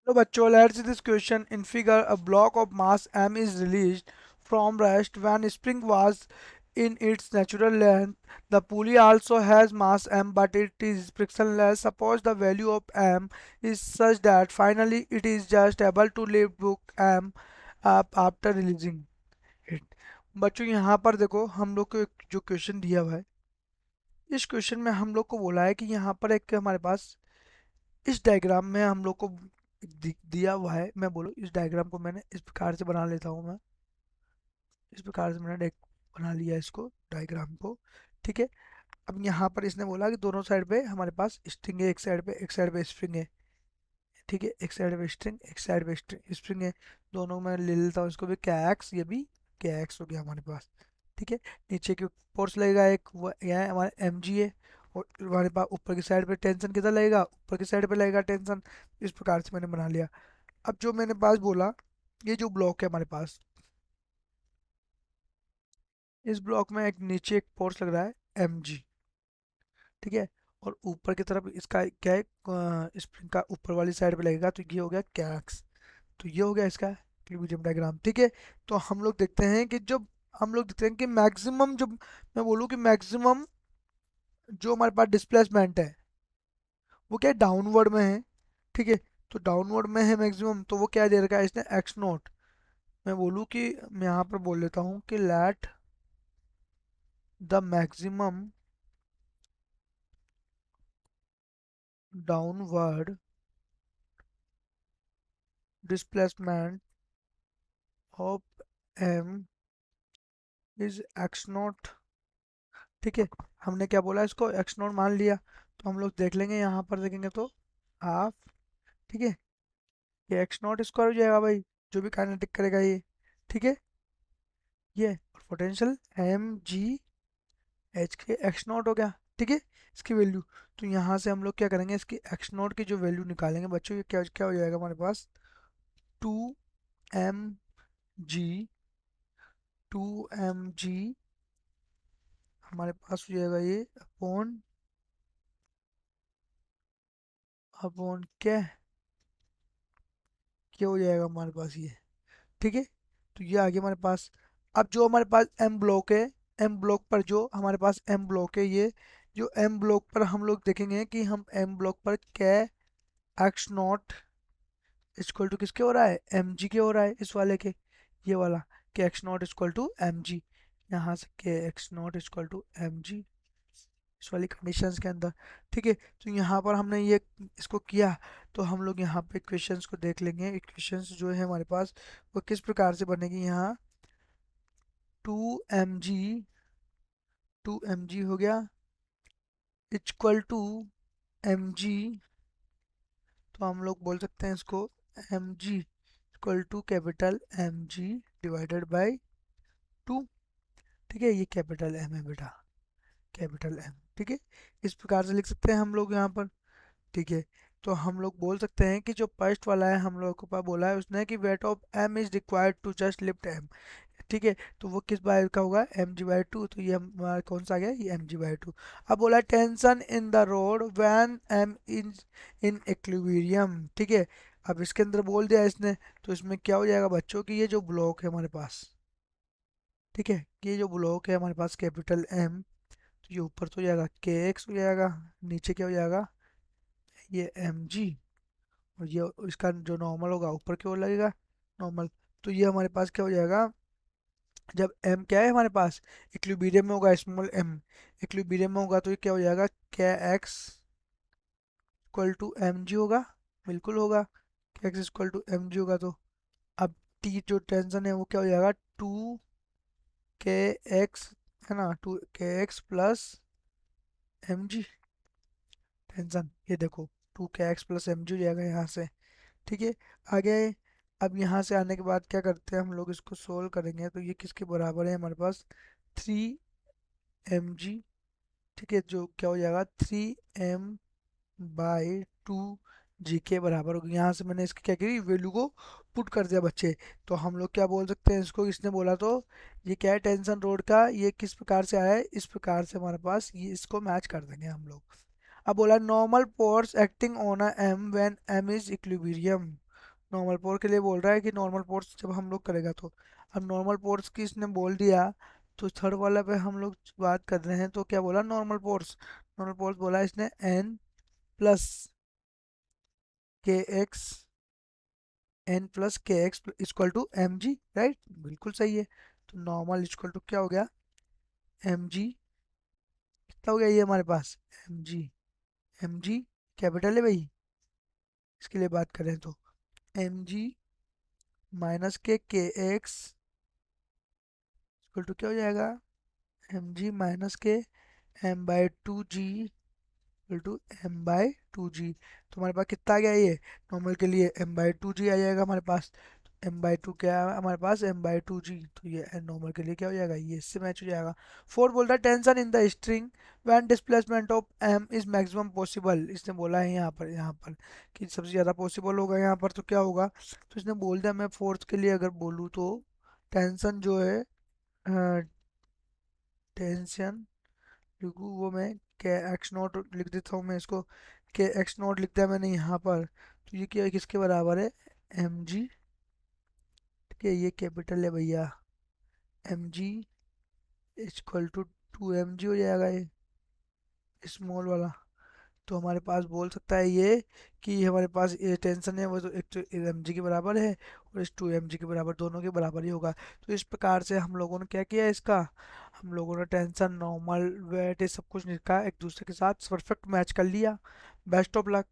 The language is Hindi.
तो बच्चों, let's see this question. In figure, a block of mass m is released from rest when spring was in its natural length. The pulley also has mass m, but it is frictionless. Suppose the value of m is such that finally it is just able to lift book m up after releasing it. बच्चों, यहाँ पर देखो हम लोग को एक जो क्वेश्चन दिया हुआ है, इस क्वेश्चन में हम लोग को बोला है कि यहाँ पर एक हमारे पास इस डायग्राम में हम लोग को दिया हुआ है। मैं बोलो इस डायग्राम को मैंने इस प्रकार से बना लेता हूँ। मैं इस प्रकार से मैंने बना लिया इसको, डायग्राम को। ठीक है। अब यहाँ पर इसने बोला कि दोनों साइड पे हमारे पास स्ट्रिंग है, एक साइड पे स्प्रिंग है। ठीक है, एक साइड पे स्ट्रिंग, एक साइड पे स्प्रिंग है। दोनों में ले लेता हूँ इसको भी, क्या एक्स, ये भी क्या एक्स हो गया हमारे पास। ठीक है। नीचे की फोर्स लगेगा एक, वो यहाँ है हमारा एम जी है। और हमारे पास ऊपर की साइड पे टेंशन कितना लगेगा, ऊपर की साइड पे लगेगा टेंशन। इस प्रकार से मैंने बना लिया। अब जो मैंने पास बोला, ये जो ब्लॉक है हमारे पास, इस ब्लॉक में एक नीचे एक फोर्स लग रहा है एम जी। ठीक है। और ऊपर की तरफ इसका क्या है, स्प्रिंग का ऊपर वाली साइड पे लगेगा, तो ये हो गया क्या एक्स। तो ये हो गया इसका इक्विलिब्रियम डायग्राम। ठीक है। तो हम लोग देखते हैं कि जब हम लोग देखते हैं कि मैक्सिमम, जब मैं बोलूँ कि मैक्सिमम जो हमारे पास डिस्प्लेसमेंट है वो क्या डाउनवर्ड में है। ठीक है। तो डाउनवर्ड में है मैक्सिमम, तो वो क्या दे रखा है इसने, एक्स नोट। मैं बोलूँ कि मैं यहाँ पर बोल लेता हूँ कि let the maximum downward displacement of M is X naught. ठीक है। हमने क्या बोला, इसको एक्स नोट मान लिया। तो हम लोग देख लेंगे, यहाँ पर देखेंगे तो हाफ। ठीक है। ये एक्स नॉट स्क्वायर हो जाएगा भाई, जो भी काइनेटिक करेगा ये। ठीक है। ये और पोटेंशियल एम जी एच के एक्स नॉट हो गया। ठीक है। इसकी वैल्यू, तो यहाँ से हम लोग क्या करेंगे, इसकी एक्स नॉट की जो वैल्यू निकालेंगे बच्चों, ये क्या क्या हो जाएगा हमारे पास, two M G, two M G हमारे पास हो जाएगा ये अपॉन, अपॉन क्या हो जाएगा हमारे पास ये। ठीक है। तो ये आ गया हमारे पास। अब जो हमारे पास एम ब्लॉक है, एम ब्लॉक पर जो हमारे पास एम ब्लॉक है, ये जो एम ब्लॉक पर हम लोग देखेंगे कि हम एम ब्लॉक पर कै एक्स नॉट इक्वल टू किसके हो रहा है, एम जी के हो रहा है, इस वाले के, ये वाला K X naught equal to M G. यहाँ से K X naught equal to M G, इस वाली कंडीशंस के अंदर। ठीक है। तो यहाँ पर हमने ये इसको किया। तो हम लोग यहाँ पे इक्वेशंस को देख लेंगे। इक्वेशंस जो है हमारे पास वो किस प्रकार से बनेगी, यहाँ two M G, two M G हो गया इक्वल टू एम जी। तो हम लोग बोल सकते हैं इसको M G equal to capital M G divided by two. ठीक है। ये कैपिटल एम है बेटा, कैपिटल एम। ठीक है। इस प्रकार से लिख सकते हैं हम लोग यहाँ पर। ठीक है। तो हम लोग बोल सकते हैं कि जो फर्स्ट वाला है हम लोग को पास बोला है उसने कि weight of M is required to just lift M. ठीक है। तो वो किस बाय का होगा, एम जी बाई टू। तो ये हमारा कौन सा आ गया, ये एम जी बाई टू। अब बोला tension in the rod when M is in equilibrium. ठीक है। अब इसके अंदर बोल दिया इसने, तो इसमें क्या हो जाएगा बच्चों की, ये जो ब्लॉक है हमारे पास, ठीक है, ये जो ब्लॉक है हमारे पास कैपिटल एम, तो ये ऊपर तो हो जाएगा के एक्स हो जाएगा, नीचे क्या हो जाएगा, ये एम जी। और ये इसका जो नॉर्मल होगा ऊपर की ओर लगेगा, नॉर्मल। तो ये हमारे पास क्या हो जाएगा, जब m क्या है हमारे पास, इक्विलिब्रियम में होगा, स्मॉल m इक्विलिब्रियम में होगा, तो ये क्या हो जाएगा, क्या x equal to M G होगा, बिल्कुल होगा। क्या x equal to M G होगा, तो अब t जो टेंशन है वो क्या हो जाएगा, टू के एक्स, है ना, two K X plus M G tension. ये देखो to K X plus M G हो जाएगा यहाँ से। ठीक है। आगे, अब यहाँ से आने के बाद क्या करते हैं हम लोग, इसको सोल्व करेंगे तो ये किसके बराबर है हमारे पास, थ्री एम जी। ठीक है। जो क्या हो जाएगा, थ्री एम बाई टू जी के बराबर होगी। यहाँ से मैंने इसकी क्या की वैल्यू को पुट कर दिया बच्चे। तो हम लोग क्या बोल सकते हैं इसको, इसने बोला तो ये क्या है, टेंशन रोड का ये किस प्रकार से आया है, इस प्रकार से हमारे पास ये, इसको मैच कर देंगे हम लोग। अब बोला normal force acting on a M when M is equilibrium. Normal पोर के लिए बोल रहा है कि नॉर्मल पोर्स जब हम लोग करेगा तो, अब नॉर्मल पोर्स की इसने बोल दिया, तो थर्ड वाला पे हम लोग बात कर रहे हैं, तो क्या बोला नॉर्मल पोर्स, नॉर्मल पोर्स बोला इसने N plus K X, N plus K X equal to M G, right, बिल्कुल सही है। तो नॉर्मल इक्वल टू क्या हो गया, एम जी, कितना हो गया ये हमारे पास, M G, M G capital है भाई, इसके लिए बात करें तो M G minus K X equal to क्या हो जाएगा, M G minus K M by two G equal to M by two G. तो हमारे पास कितना आ गया ये, नॉर्मल के लिए एम बाई टू जी आ जाएगा हमारे पास। एम बाई टू क्या है हमारे पास, एम बाई टू जी, तो ये नॉर्मल के लिए क्या हो जाएगा, ये इससे मैच हो जाएगा। फोर्थ बोलता है tension in the string when displacement of M is maximum possible, इसने बोला है यहाँ पर कि सबसे ज़्यादा पॉसिबल होगा यहाँ पर, तो क्या होगा, तो इसने बोल दिया, मैं फोर्थ के लिए अगर बोलूँ तो टेंशन जो है, टेंशन लिखूँ वो मैं के एक्स नॉट लिख देता हूँ मैं इसको, के एक्स नॉट लिख दिया मैंने यहाँ पर, तो ये क्या किसके बराबर है, एम जी, ठीक है, ये कैपिटल है भैया, M G equal to two M G हो जाएगा ये स्मॉल वाला। तो हमारे पास बोल सकता है ये कि हमारे पास ये टेंशन है वो तो एक तो एम जी के बराबर है और इस टू एम जी के बराबर, दोनों के बराबर ही होगा। तो इस प्रकार से हम लोगों ने क्या किया इसका, हम लोगों ने टेंशन नॉर्मल वेट ये सब कुछ निकाला एक दूसरे के साथ परफेक्ट मैच कर लिया। Best of luck.